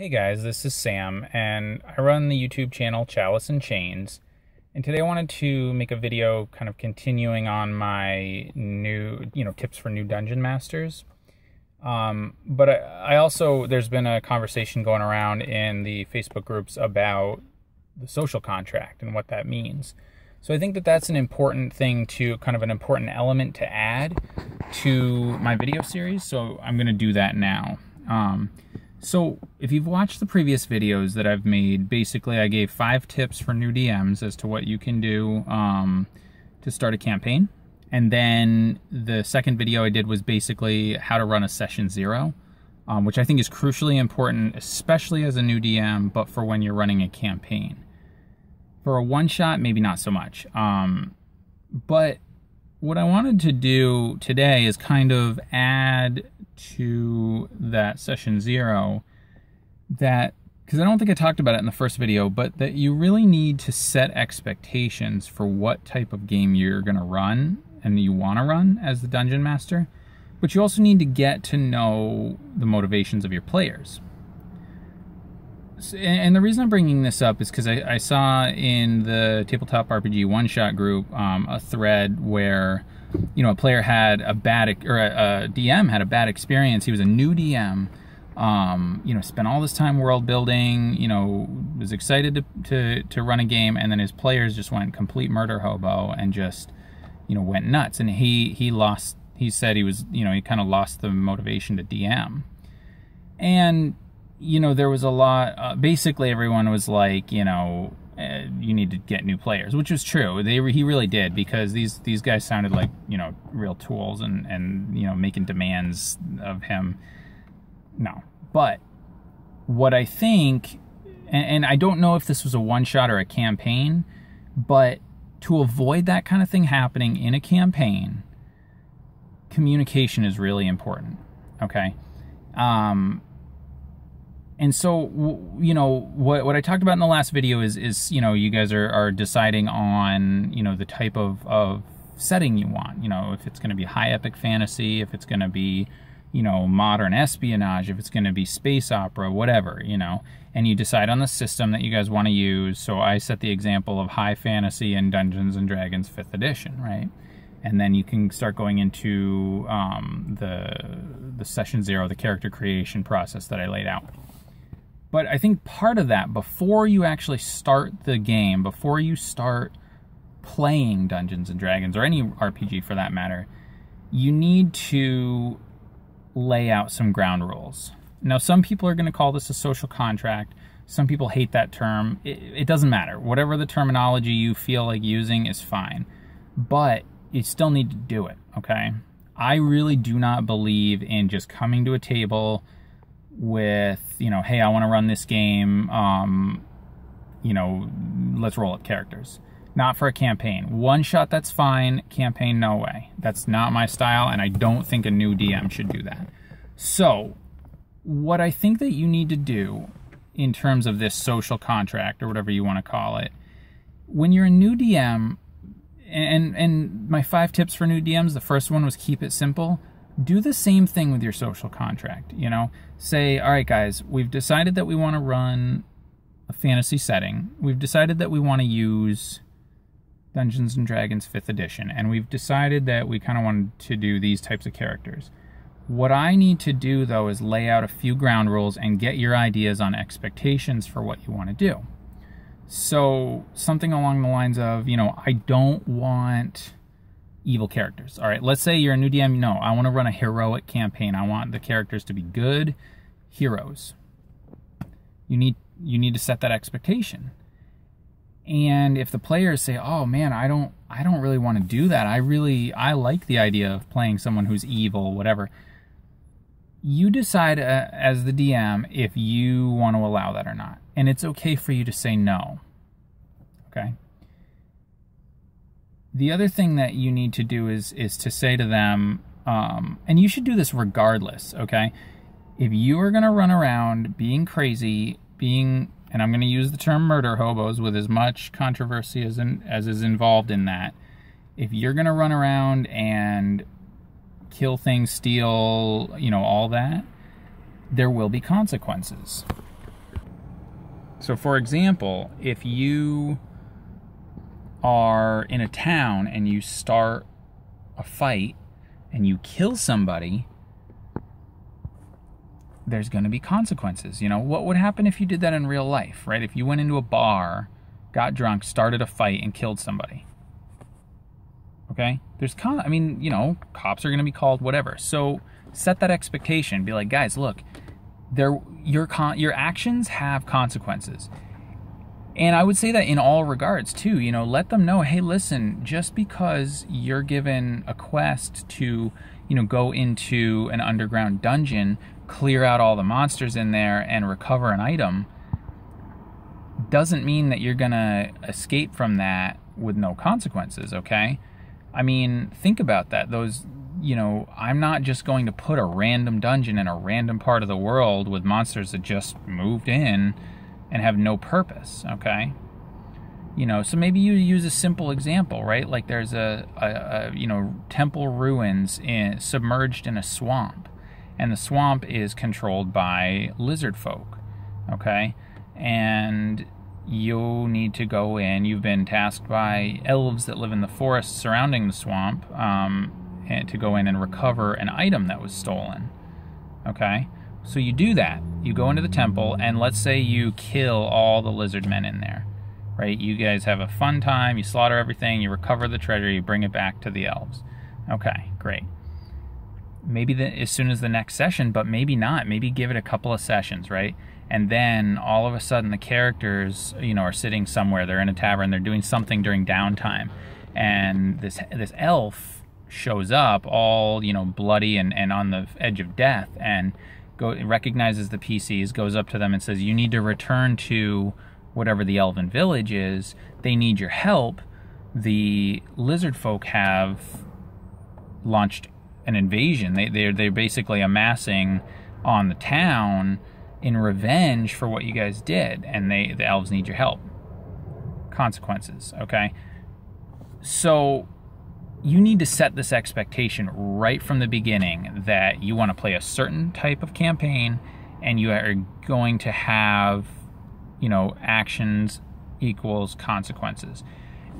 Hey guys, this is Sam, and I run the YouTube channel Chalice and Chains. And today I wanted to make a video kind of continuing on my new, tips for new dungeon masters. But I also, there's been a conversation going around in the Facebook groups about the social contract and what that means. So I think that that's an important thing to, kind of an important element to add to my video series. So I'm going to do that now. So if you've watched the previous videos that I've made, basically I gave 5 tips for new DMs as to what you can do to start a campaign. And then the second video I did was basically how to run a session 0, which I think is crucially important, especially as a new DM, but for when you're running a campaign. For a one-shot, maybe not so much. But what I wanted to do today is kind of add to that session 0 that, because I don't think I talked about it in the first video, but that you really need to set expectations for what type of game you're going to run and you want to run as the dungeon master, but you also need to get to know the motivations of your players. And the reason I'm bringing this up is because I saw in the Tabletop RPG one-shot group a thread where, a player had a DM had a bad experience. He was a new DM, spent all this time world building, was excited to run a game, and then his players just went complete murder hobo and just, went nuts. And he said he was, he kind of lost the motivation to DM. And there was a lot, basically everyone was like, you need to get new players, which was true. He really did, because these guys sounded like, real tools and making demands of him. No. But what I think, and I don't know if this was a one-shot or a campaign, but to avoid that kind of thing happening in a campaign, communication is really important, okay? And so, what I talked about in the last video is you guys are deciding on, the type of setting you want. If it's going to be high epic fantasy, if it's going to be, modern espionage, if it's going to be space opera, whatever, and you decide on the system that you guys want to use. So I set the example of high fantasy and Dungeons and Dragons 5th edition, right? And then you can start going into the session 0, the character creation process that I laid out. But I think part of that, before you actually start the game, before you start playing Dungeons & Dragons, or any RPG for that matter, you need to lay out some ground rules. Now, some people are going to call this a social contract. Some people hate that term. It doesn't matter. Whatever the terminology you feel like using is fine. But you still need to do it, okay? I really do not believe in just coming to a table with, hey, I want to run this game, let's roll up characters. Not for a campaign. One shot, that's fine. Campaign, no way. That's not my style, and I don't think a new DM should do that. So, what I think that you need to do in terms of this social contract, or whatever you want to call it, when you're a new DM, and my 5 tips for new DMs, the first one was keep it simple. Do the same thing with your social contract, Say, all right, guys, we've decided that we want to run a fantasy setting. We've decided that we want to use Dungeons & Dragons 5th edition, and we've decided that we kind of want to do these types of characters. What I need to do, though, is lay out a few ground rules and get your ideas on expectations for what you want to do. So something along the lines of, I don't want evil characters. All right, let's say you're a new DM. No, I want to run a heroic campaign. I want the characters to be good heroes. You need to set that expectation. And if the players say, "Oh man, I don't really want to do that. I like the idea of playing someone who's evil, whatever." You decide as the DM if you want to allow that or not. And it's okay for you to say no. Okay? The other thing that you need to do is to say to them, and you should do this regardless, okay? If you are going to run around being crazy, and I'm going to use the term murder hobos with as much controversy as is involved in that, if you're going to run around and kill things, steal, all that, there will be consequences. So for example, if you are in a town and you start a fight and you kill somebody, there's going to be consequences. You know, what would happen if you did that in real life, right? If you went into a bar, got drunk, started a fight, and killed somebody. Okay? I mean, you know, cops are going to be called, whatever. So set that expectation. Be like, guys, look, your actions have consequences. And I would say that in all regards, too. You know, let them know, hey, listen, just because you're given a quest to, you know, go into an underground dungeon, clear out all the monsters in there, and recover an item, doesn't mean that you're going to escape from that with no consequences, okay? I mean, think about that. Those, you know, I'm not just going to put a random dungeon in a random part of the world with monsters that just moved in and have no purpose, okay? You know, so maybe you use a simple example, right? Like there's a you know, temple ruins submerged in a swamp, and the swamp is controlled by lizard folk, okay? And you need to go in. You've been tasked by elves that live in the forest surrounding the swamp and to go in and recover an item that was stolen, okay? So you do that. You go into the temple, and let's say you kill all the lizard men in there, right? You guys have a fun time. You slaughter everything. You recover the treasure. You bring it back to the elves. Okay, great. Maybe as soon as the next session, but maybe not. Maybe give it a couple of sessions, right? And then all of a sudden the characters, you know, are sitting somewhere. They're in a tavern. They're doing something during downtime. And this elf shows up all, you know, bloody and on the edge of death, and recognizes the PCs, goes up to them and says, you need to return to whatever the elven village is. They need your help. The lizard folk have launched an invasion. They're basically amassing on the town in revenge for what you guys did, and the elves need your help. Consequences, okay? So you need to set this expectation right from the beginning that you want to play a certain type of campaign, and you are going to have, you know, actions equals consequences.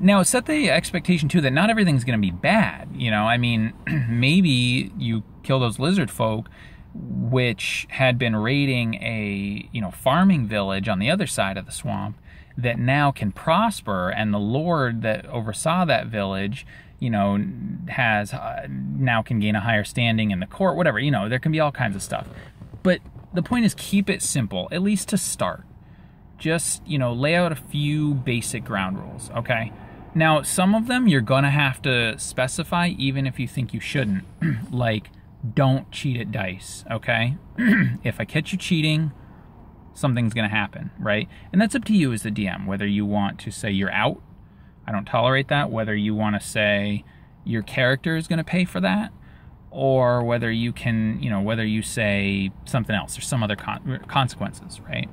Now, set the expectation, too, that not everything's going to be bad. You know, I mean, maybe you kill those lizard folk, which had been raiding a, you know, farming village on the other side of the swamp, that now can prosper, and the lord that oversaw that village, you know, has now can gain a higher standing in the court, whatever. You know, there can be all kinds of stuff. But the point is, keep it simple, at least to start. Just, you know, lay out a few basic ground rules, okay? Now, some of them you're gonna have to specify even if you think you shouldn't. Like, don't cheat at dice, okay? If I catch you cheating, something's gonna happen, right? And that's up to you as the DM, whether you want to say you're out, I don't tolerate that, whether you want to say your character is gonna pay for that, or whether you can, you know, whether you say something else or some other consequences, right?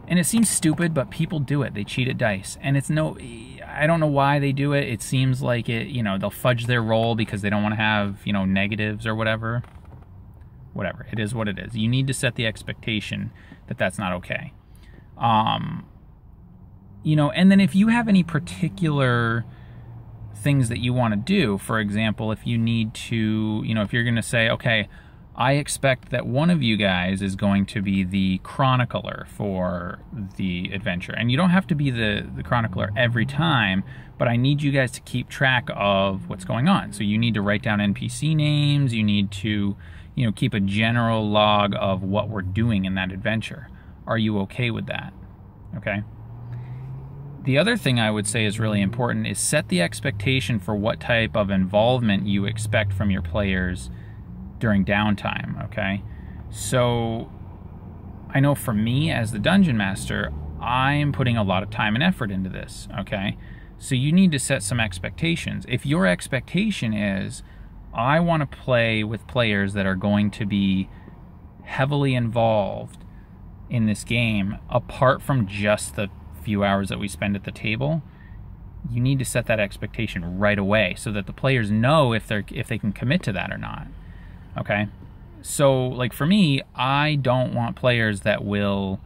And it seems stupid, but people do it. They cheat at dice. And it's I don't know why they do it. It seems like it, you know, they'll fudge their roll because they don't want to have, you know, negatives or whatever. Whatever. It is what it is. You need to set the expectation that that's not okay. You know, and then if you have any particular things that you want to do, for example, if you need to, you know, if you're going to say, okay, I expect that one of you guys is going to be the chronicler for the adventure. And you don't have to be the chronicler every time, but I need you guys to keep track of what's going on. So you need to write down NPC names. You need to, you know, keep a general log of what we're doing in that adventure. Are you okay with that? Okay. The other thing I would say is really important is set the expectation for what type of involvement you expect from your players during downtime, okay? So I know for me as the dungeon master, I'm putting a lot of time and effort into this, okay? So you need to set some expectations. If your expectation is, I want to play with players that are going to be heavily involved in this game, apart from just the few hours that we spend at the table, you need to set that expectation right away so that the players know if they can commit to that or not. Okay, so like for me, I don't want players that will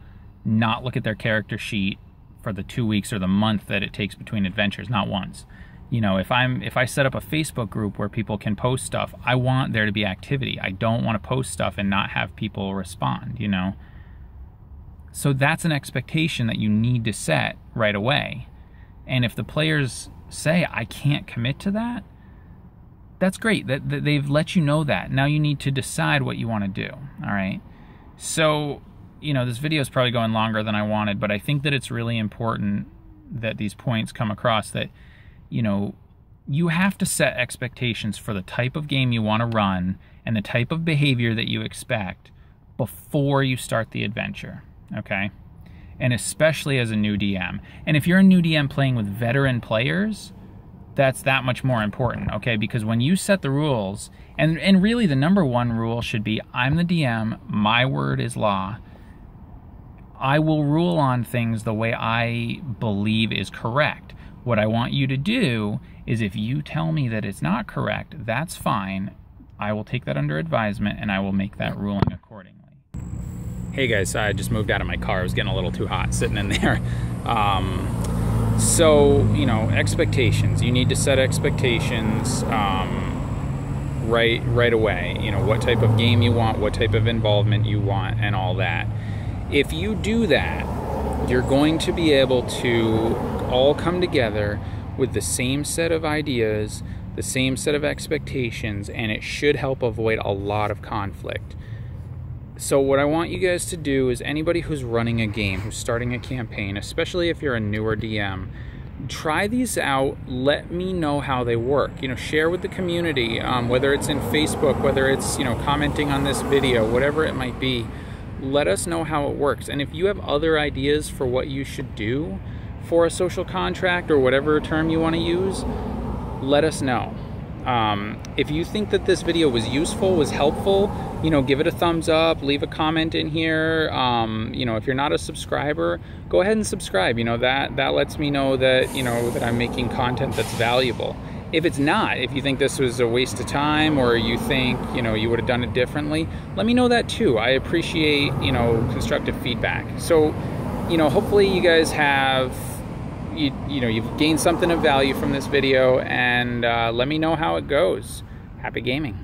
not look at their character sheet for the 2 weeks or the month that it takes between adventures, not once. You know, if I set up a Facebook group where people can post stuff, I want there to be activity. I don't want to post stuff and not have people respond, you know? So that's an expectation that you need to set right away. And if the players say, I can't commit to that, that's great. That they've let you know that. Now you need to decide what you want to do, all right? So, you know, this video is probably going longer than I wanted, but I think that it's really important that these points come across, that, you know, you have to set expectations for the type of game you want to run and the type of behavior that you expect before you start the adventure, okay? And especially as a new DM. And if you're a new DM playing with veteran players, that's that much more important, okay? Because when you set the rules, and really the number one rule should be, I'm the DM, my word is law. I will rule on things the way I believe is correct. What I want you to do is, if you tell me that it's not correct, that's fine. I will take that under advisement and I will make that ruling accordingly. Hey guys, I just moved out of my car. It was getting a little too hot sitting in there. So, you know, expectations. You need to set expectations right away. You know, what type of game you want, what type of involvement you want, and all that. If you do that, you're going to be able to all come together with the same set of ideas, the same set of expectations, and it should help avoid a lot of conflict. So what I want you guys to do is, anybody who's running a game, who's starting a campaign, especially if you're a newer DM, try these out. Let me know how they work. You know, share with the community, whether it's in Facebook, whether it's, you know, commenting on this video, whatever it might be. Let us know how it works. And if you have other ideas for what you should do for a social contract, or whatever term you want to use, let us know. If you think that this video was useful, was helpful, you know, give it a thumbs up, leave a comment in here. You know, if you're not a subscriber, go ahead and subscribe. You know, that lets me know that, you know, that I'm making content that's valuable. If it's not, if you think this was a waste of time, or you think, you know, you would have done it differently, let me know that too. I appreciate, you know, constructive feedback. So, you know, hopefully you guys have, you know, you've gained something of value from this video, and let me know how it goes. Happy gaming.